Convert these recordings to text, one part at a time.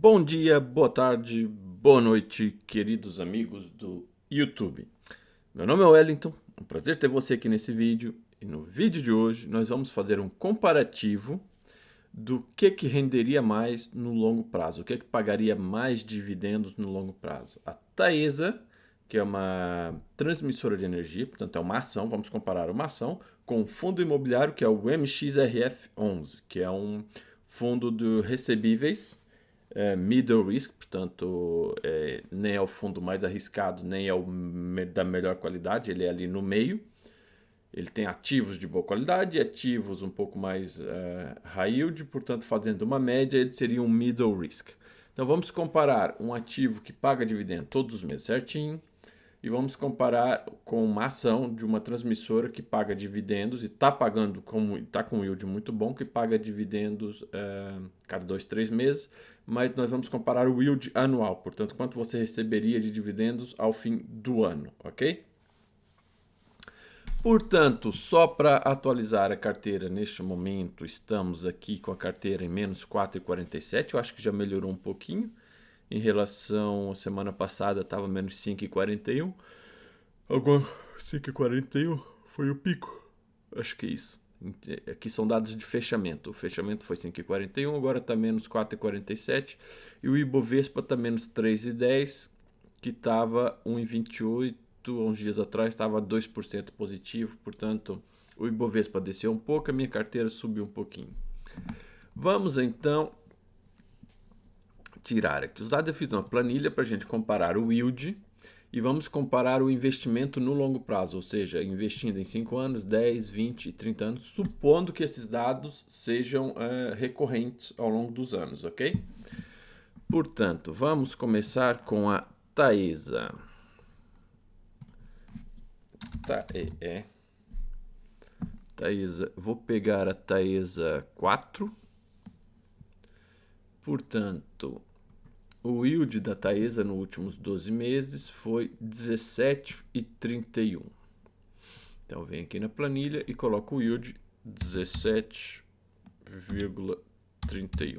Bom dia, boa tarde, boa noite, queridos amigos do YouTube. Meu nome é Wellington, é um prazer ter você aqui nesse vídeo. E no vídeo de hoje nós vamos fazer um comparativo do que renderia mais no longo prazo, o que pagaria mais dividendos no longo prazo. A Taesa, que é uma transmissora de energia, portanto é uma ação, vamos comparar uma ação com um fundo imobiliário que é o MXRF11, que é um fundo de recebíveis middle risk, portanto, nem é o fundo mais arriscado, nem é o da melhor qualidade, ele é ali no meio. Ele tem ativos de boa qualidade e ativos um pouco mais high yield, portanto, fazendo uma média, ele seria um middle risk. Então, vamos comparar um ativo que paga dividendo todos os meses certinho e vamos comparar com uma ação de uma transmissora que paga dividendos e está pagando, está com um yield muito bom, que paga dividendos cada 2, 3 meses, mas nós vamos comparar o yield anual, portanto, quanto você receberia de dividendos ao fim do ano, ok? Portanto, só para atualizar a carteira neste momento, estamos aqui com a carteira em menos 4,47, eu acho que já melhorou um pouquinho. Em relação à semana passada, estava menos 5,41. Agora, 5,41 foi o pico. Acho que é isso. Aqui são dados de fechamento. O fechamento foi 5,41, agora está menos 4,47. E o Ibovespa está menos 3,10, que estava 1,28. Uns dias atrás estava 2% positivo. Portanto, o Ibovespa desceu um pouco, a minha carteira subiu um pouquinho. Vamos então tirar aqui os dados. Eu fiz uma planilha para a gente comparar o yield e vamos comparar o investimento no longo prazo, ou seja, investindo em 5 anos, 10, 20 e 30 anos, supondo que esses dados sejam recorrentes ao longo dos anos, ok? Portanto, vamos começar com a Taesa. Taesa, vou pegar a Taesa 4. Portanto, o yield da Taesa nos últimos 12 meses foi 17,31. Então, venho aqui na planilha e coloco o yield 17,31.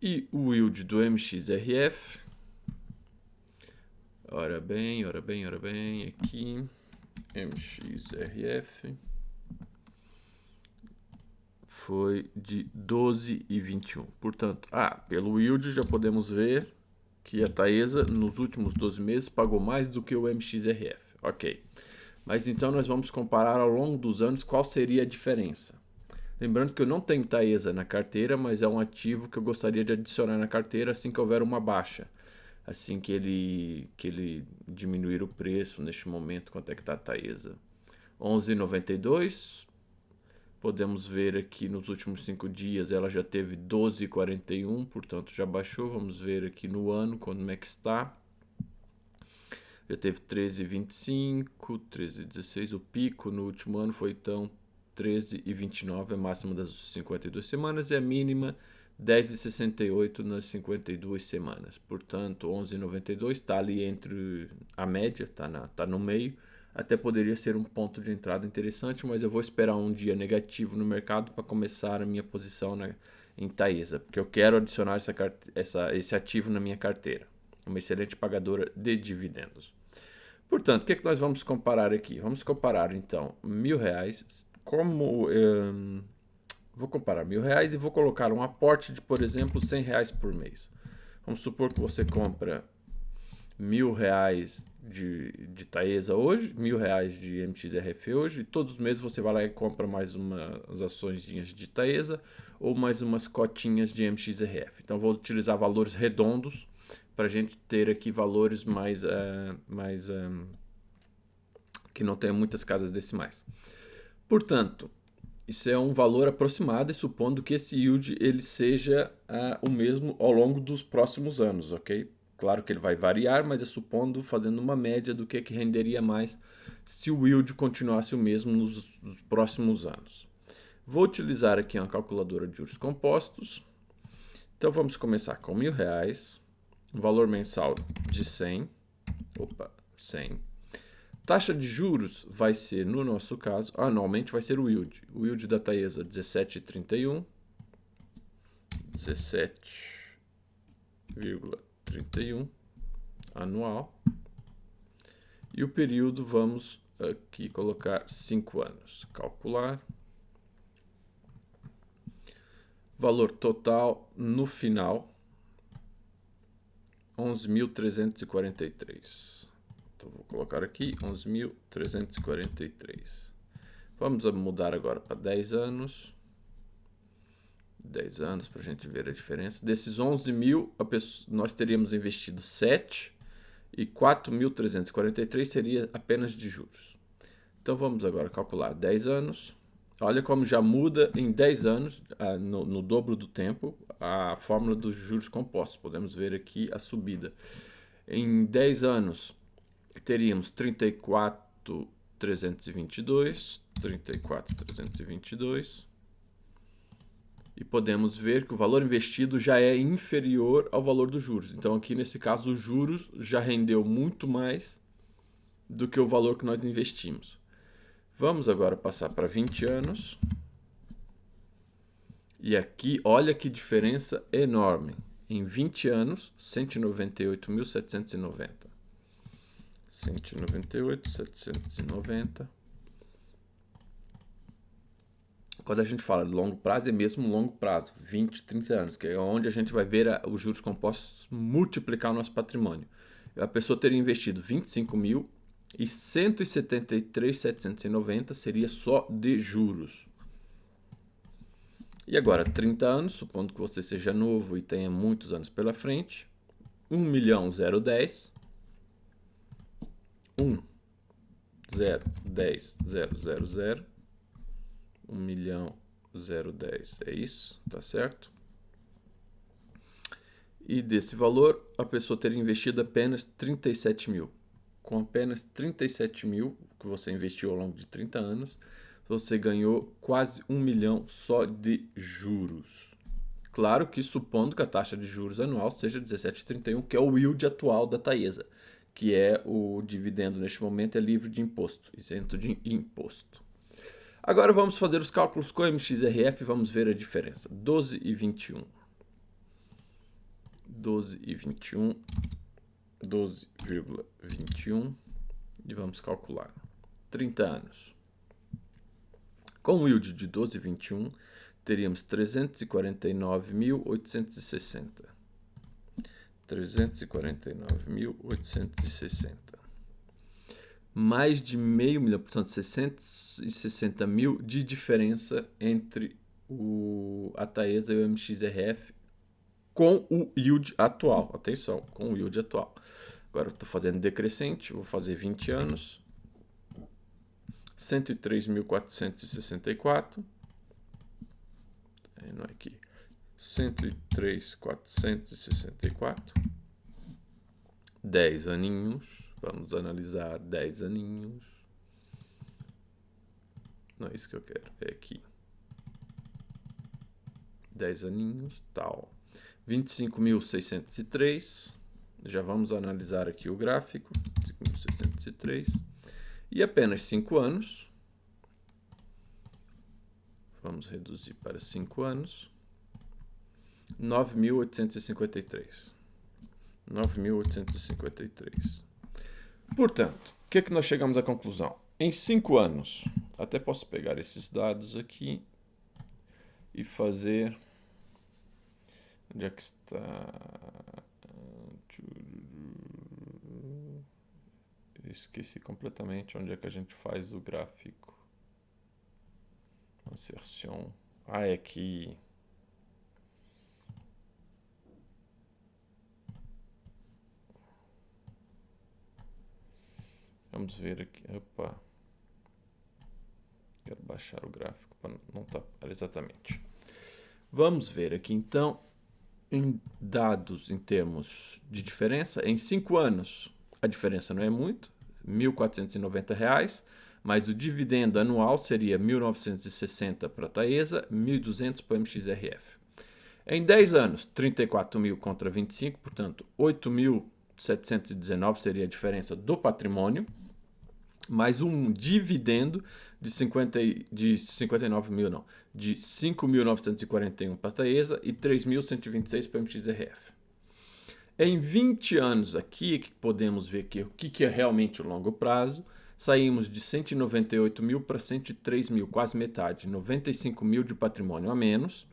E o yield do MXRF, ora bem, aqui, MXRF, foi de 12,21. Portanto, pelo yield já podemos ver que a Taesa nos últimos 12 meses pagou mais do que o MXRF. Ok. Mas então nós vamos comparar ao longo dos anos qual seria a diferença. Lembrando que eu não tenho Taesa na carteira, mas é um ativo que eu gostaria de adicionar na carteira assim que houver uma baixa. Assim que ele diminuir o preço neste momento, quanto é que está a Taesa? 11,92. Podemos ver aqui nos últimos 5 dias ela já teve 12,41, portanto já baixou. Vamos ver aqui no ano como é que está. Já teve 13,25, 13,16. O pico no último ano foi então 13,29, a máxima das 52 semanas, e a mínima 10,68 nas 52 semanas. Portanto, 11,92 está ali entre a média, está no meio. Até poderia ser um ponto de entrada interessante, mas eu vou esperar um dia negativo no mercado para começar a minha posição em Taesa, porque eu quero adicionar esse ativo na minha carteira. É uma excelente pagadora de dividendos. Portanto, o que nós vamos comparar aqui? Vamos comparar, então, R$1.000. Vou comparar R$1.000 e vou colocar um aporte de, por exemplo, R$100 por mês. Vamos supor que você compra R$1.000 de Taesa hoje, R$1.000 de MXRF hoje, e todos os meses você vai lá e compra mais umas ações de Taesa ou mais umas cotinhas de MXRF. Então, vou utilizar valores redondos para a gente ter aqui valores mais que não tenha muitas casas decimais. Portanto, isso é um valor aproximado e supondo que esse yield ele seja o mesmo ao longo dos próximos anos, ok? Claro que ele vai variar, mas é supondo, fazendo uma média do que renderia mais se o yield continuasse o mesmo nos próximos anos. Vou utilizar aqui uma calculadora de juros compostos. Então vamos começar com R$1.000, um valor mensal de 100. Taxa de juros vai ser, no nosso caso, anualmente vai ser o yield. O yield da Taesa 17,31. 12,31 anual. E o período vamos aqui colocar 5 anos. Calcular. Valor total no final, 11.343. Então vou colocar aqui 11.343. Vamos mudar agora para 10 anos. 10 anos para a gente ver a diferença. Desses 11.000, nós teríamos investido 7 e 4.343 seria apenas de juros. Então vamos agora calcular 10 anos. Olha como já muda em 10 anos, no dobro do tempo, a fórmula dos juros compostos. Podemos ver aqui a subida. Em 10 anos, teríamos 34.322, 34.322. E podemos ver que o valor investido já é inferior ao valor dos juros. Então aqui nesse caso, os juros já rendeu muito mais do que o valor que nós investimos. Vamos agora passar para 20 anos. E aqui, olha que diferença enorme. Em 20 anos, 198.790. 198.790. Quando a gente fala de longo prazo, é mesmo longo prazo, 20, 30 anos, que é onde a gente vai ver os juros compostos multiplicar o nosso patrimônio. A pessoa teria investido 25.000 e 173.790 seria só de juros. E agora, 30 anos, supondo que você seja novo e tenha muitos anos pela frente, 1.010, 1.010.000, 1.010, é isso, tá certo? E desse valor, a pessoa teria investido apenas 37.000. Com apenas 37.000 que você investiu ao longo de 30 anos, você ganhou quase 1 milhão só de juros. Claro que supondo que a taxa de juros anual seja 17,31, que é o yield atual da Taesa, que é o dividendo neste momento é livre de imposto, isento de imposto. Agora vamos fazer os cálculos com o MXRF e vamos ver a diferença. 12,21. 12,21. 12,21 e vamos calcular 30 anos. Com o yield de 12,21 teríamos 349.860. 349.860. Mais de meio milhão, portanto 660 mil de diferença entre a Taesa e o MXRF com o yield atual. Atenção, com o yield atual. Agora eu estou fazendo decrescente, vou fazer 20 anos. 103.464. Não é aqui. 103.464. 10 aninhos. Vamos analisar 10 aninhos. Não é isso que eu quero, é aqui. 10 aninhos, tal. 25.603, já vamos analisar aqui o gráfico, 25.603, e apenas 5 anos, vamos reduzir para 5 anos, 9.853, 9.853. Portanto, o que nós chegamos à conclusão? Em 5 anos, até posso pegar esses dados aqui e fazer... Onde é que está? Esqueci completamente onde é que a gente faz o gráfico. Inserção. Ah, é aqui. Vamos ver aqui. Opa. Quero baixar o gráfico para não tapar exatamente. Vamos ver aqui então. Em dados em termos de diferença, em 5 anos a diferença não é muito, R$ 1.490, mas o dividendo anual seria 1.960 para a Taesa, 1.200 para o MXRF. Em 10 anos, 34.000 contra 25, portanto 8.719 seria a diferença do patrimônio, mais um dividendo de 5.941 para a Taesa e 3.126 para o MXRF. Em 20 anos aqui, que podemos ver que o que é realmente o longo prazo, saímos de 198 mil para 103 mil, quase metade, 95 mil de patrimônio a menos.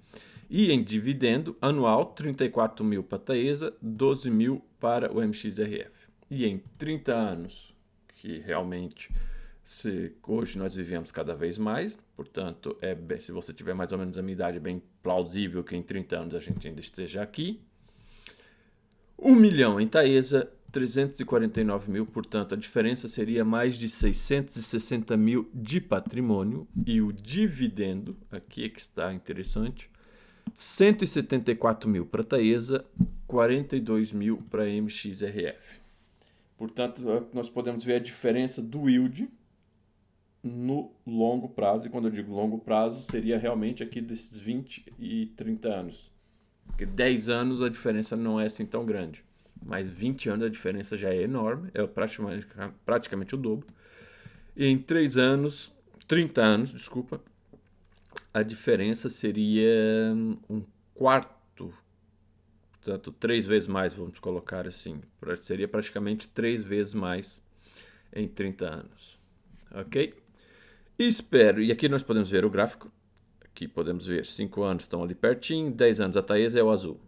E em dividendo anual, 34 mil para a Taesa, 12 mil para o MXRF. E em 30 anos, que realmente hoje nós vivemos cada vez mais, portanto, se você tiver mais ou menos a minha idade, é bem plausível que em 30 anos a gente ainda esteja aqui. 1 milhão em Taesa, 349 mil, portanto a diferença seria mais de 660 mil de patrimônio. E o dividendo, aqui é que está interessante, 174 mil para Taesa, 42 mil para MXRF. Portanto, nós podemos ver a diferença do yield no longo prazo. E quando eu digo longo prazo, seria realmente aqui desses 20 e 30 anos. Porque 10 anos a diferença não é assim tão grande. Mas 20 anos a diferença já é enorme, é praticamente o dobro. E em 30 anos, desculpa, a diferença seria um quarto, portanto, 3 vezes mais, vamos colocar assim. Seria praticamente 3 vezes mais em 30 anos. Ok? Espero, e aqui nós podemos ver o gráfico. Aqui podemos ver 5 anos estão ali pertinho, 10 anos a Taesa é o azul.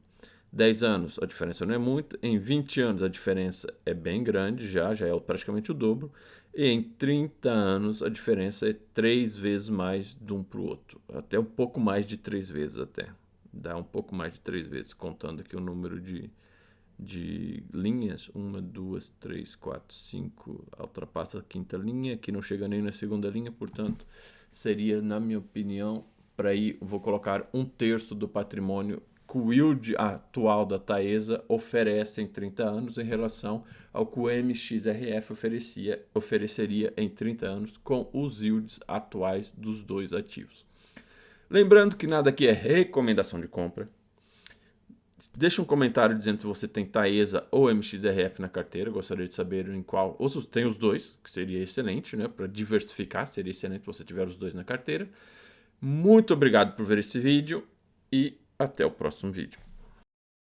10 anos a diferença não é muito, em 20 anos a diferença é bem grande, já é praticamente o dobro, e em 30 anos a diferença é 3 vezes mais de um para o outro, até um pouco mais de 3 vezes até, dá um pouco mais de 3 vezes, contando aqui o número de linhas, 1, 2, 3, 4, 5, ultrapassa a quinta linha, que não chega nem na segunda linha, portanto seria, na minha opinião, para aí vou colocar 1/3 do patrimônio que o yield atual da Taesa oferece em 30 anos em relação ao que o MXRF ofereceria em 30 anos com os yields atuais dos dois ativos. Lembrando que nada aqui é recomendação de compra. Deixa um comentário dizendo se você tem Taesa ou MXRF na carteira. Gostaria de saber em qual. Ou se tem os dois, que seria excelente, né? Para diversificar, seria excelente se você tiver os dois na carteira. Muito obrigado por ver esse vídeo e até o próximo vídeo.